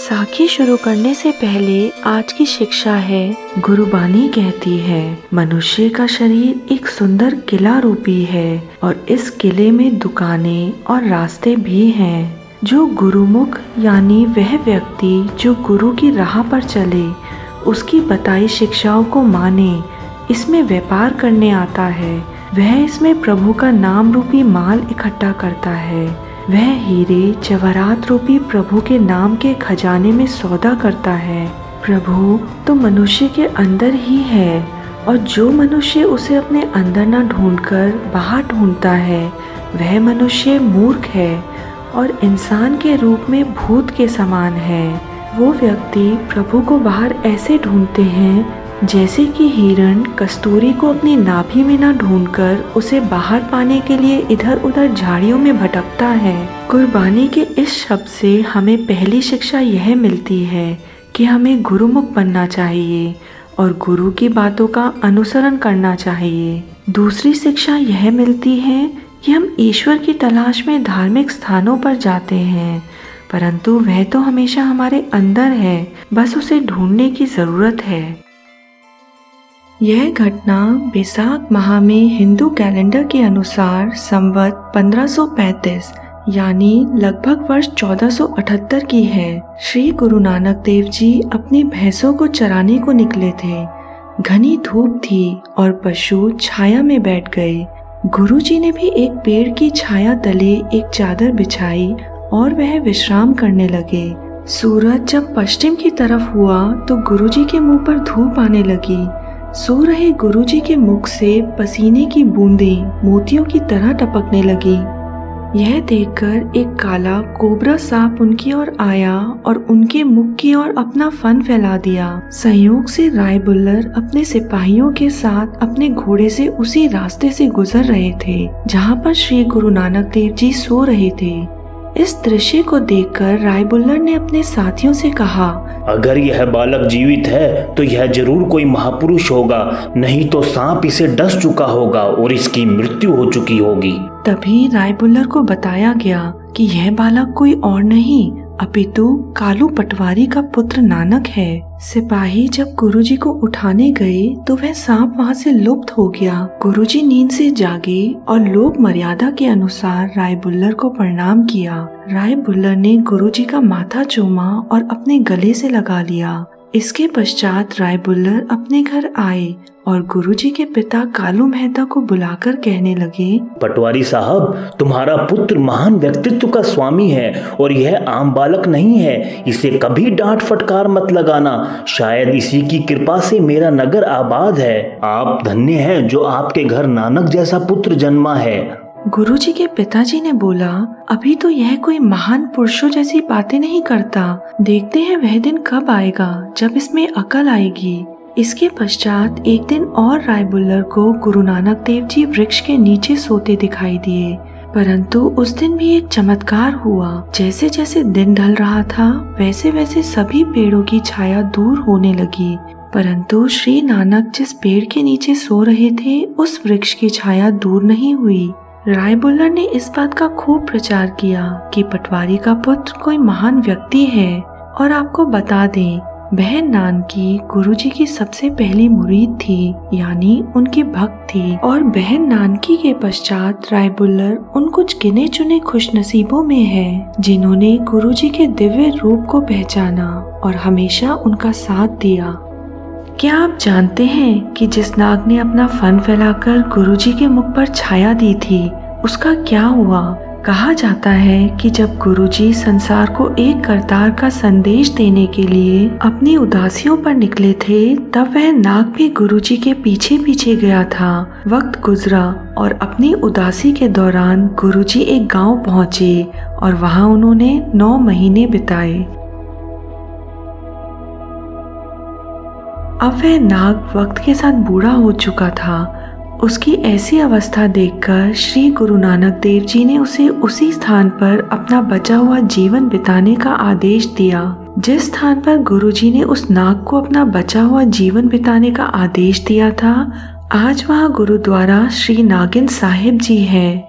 साखी शुरू करने से पहले आज की शिक्षा है। गुरुबानी कहती है, मनुष्य का शरीर एक सुंदर किला रूपी है और इस किले में दुकानें और रास्ते भी हैं। जो गुरुमुख यानी वह व्यक्ति जो गुरु की राह पर चले, उसकी बताई शिक्षाओं को माने, इसमें व्यापार करने आता है, वह इसमें प्रभु का नाम रूपी माल इकट्ठा करता है। वह हीरे जवाहरात रूपी प्रभु के नाम के खजाने में सौदा करता है। प्रभु तो मनुष्य के अंदर ही है और जो मनुष्य उसे अपने अंदर न ढूंढकर बाहर ढूंढता है, वह मनुष्य मूर्ख है और इंसान के रूप में भूत के समान है। वो व्यक्ति प्रभु को बाहर ऐसे ढूंढते हैं जैसे कि हिरण कस्तूरी को अपनी नाभि में न ढूंढकर उसे बाहर पाने के लिए इधर उधर झाड़ियों में भटकता है। कुर्बानी के इस शब्द से हमें पहली शिक्षा यह मिलती है कि हमें गुरुमुख बनना चाहिए और गुरु की बातों का अनुसरण करना चाहिए। दूसरी शिक्षा यह मिलती है कि हम ईश्वर की तलाश में धार्मिक स्थानों पर जाते हैं, परंतु वह तो हमेशा हमारे अंदर है, बस उसे ढूंढने की जरूरत है। यह घटना बैसाख माह में हिंदू कैलेंडर के अनुसार संवत 1535 यानी लगभग वर्ष 1478 की है। श्री गुरु नानक देव जी अपनी भैंसों को चराने को निकले थे। घनी धूप थी और पशु छाया में बैठ गए। गुरुजी ने भी एक पेड़ की छाया तले एक चादर बिछाई और वह विश्राम करने लगे। सूरज जब पश्चिम की तरफ हुआ तो गुरुजी के मुंह पर धूप आने लगी। सो रहे गुरुजी के मुख से पसीने की बूंदें मोतियों की तरह टपकने लगी। यह देखकर एक काला कोबरा सांप उनकी ओर आया और उनके मुख की ओर अपना फन फैला दिया। संयोग से राय बुल्लर अपने सिपाहियों के साथ अपने घोड़े से उसी रास्ते से गुजर रहे थे जहाँ पर श्री गुरु नानक देव जी सो रहे थे। इस दृश्य को देखकर राय बुल्लर ने अपने साथियों से कहा, अगर यह बालक जीवित है तो यह जरूर कोई महापुरुष होगा, नहीं तो सांप इसे डस चुका होगा और इसकी मृत्यु हो चुकी होगी। तभी राय बुल्लर को बताया गया कि यह बालक कोई और नहीं अपितु कालू पटवारी का पुत्र नानक है। सिपाही जब गुरुजी को उठाने गए तो वह सांप वहां से लुप्त हो गया। गुरुजी नींद से जागे और लोक मर्यादा के अनुसार राय बुल्लर को प्रणाम किया। राय बुल्लर ने गुरुजी का माथा चूमा और अपने गले से लगा लिया। इसके पश्चात राय बुल्लर अपने घर आए और गुरुजी के पिता कालू मेहता को बुलाकर कहने लगे, पटवारी साहब, तुम्हारा पुत्र महान व्यक्तित्व का स्वामी है और यह आम बालक नहीं है। इसे कभी डांट फटकार मत लगाना, शायद इसी की कृपा से मेरा नगर आबाद है। आप धन्य हैं जो आपके घर नानक जैसा पुत्र जन्मा है। गुरुजी के पिताजी ने बोला, अभी तो यह कोई महान पुरुषों जैसी बातें नहीं करता, देखते हैं वह दिन कब आएगा जब इसमें अकल आएगी। इसके पश्चात एक दिन और राय बुल्लर को गुरु नानक देव जी वृक्ष के नीचे सोते दिखाई दिए, परंतु उस दिन भी एक चमत्कार हुआ। जैसे जैसे दिन ढल रहा था वैसे वैसे सभी पेड़ों की छाया दूर होने लगी, परंतु श्री नानक जिस पेड़ के नीचे सो रहे थे उस वृक्ष की छाया दूर नहीं हुई। राय बुल्लर ने इस बात का खूब प्रचार किया कि पटवारी का पुत्र कोई महान व्यक्ति है और आपको बता दें, बहन नानकी गुरुजी की सबसे पहली मुरीद थी, यानी उनकी भक्त थी। और बहन नानकी के पश्चात राय बुल्लर उन कुछ गिने चुने खुशनसीबों में है जिन्होंने गुरुजी के दिव्य रूप को पहचाना और हमेशा उनका साथ दिया। क्या आप जानते हैं कि जिस नाग ने अपना फन फैलाकर गुरुजी के मुख पर छाया दी थी, उसका क्या हुआ? कहा जाता है कि जब गुरुजी संसार को एक करतार का संदेश देने के लिए अपनी उदासियों पर निकले थे, तब वह नाग भी गुरुजी के पीछे पीछे गया था। वक्त गुजरा और अपनी उदासी के दौरान गुरुजी एक गांव पहुंचे और वहां उन्होंने 9 महीने बिताए। अब वह नाग वक्त के साथ बूढ़ा हो चुका था। उसकी ऐसी अवस्था देखकर श्री गुरु नानक देव जी ने उसे उसी स्थान पर अपना बचा हुआ जीवन बिताने का आदेश दिया। जिस स्थान पर गुरुजी ने उस नाग को अपना बचा हुआ जीवन बिताने का आदेश दिया था, आज वह गुरुद्वारा श्री नागिन साहिब जी है।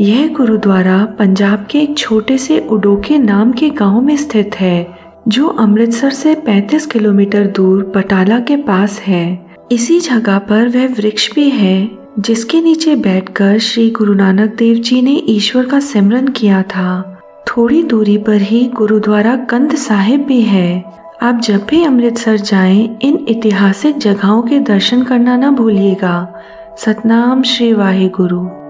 यह गुरुद्वारा पंजाब के एक छोटे से उडोके नाम के गांव में स्थित है। जो अमृतसर से 35 किलोमीटर दूर बटाला के पास है। इसी जगह पर वह वृक्ष भी है जिसके नीचे बैठकर श्री गुरु नानक देव जी ने ईश्वर का सिमरन किया था। थोड़ी दूरी पर ही गुरुद्वारा कंध साहिब भी है। आप जब भी अमृतसर जाएं, इन ऐतिहासिक जगहों के दर्शन करना न भूलिएगा। सतनाम श्री वाहे गुरु।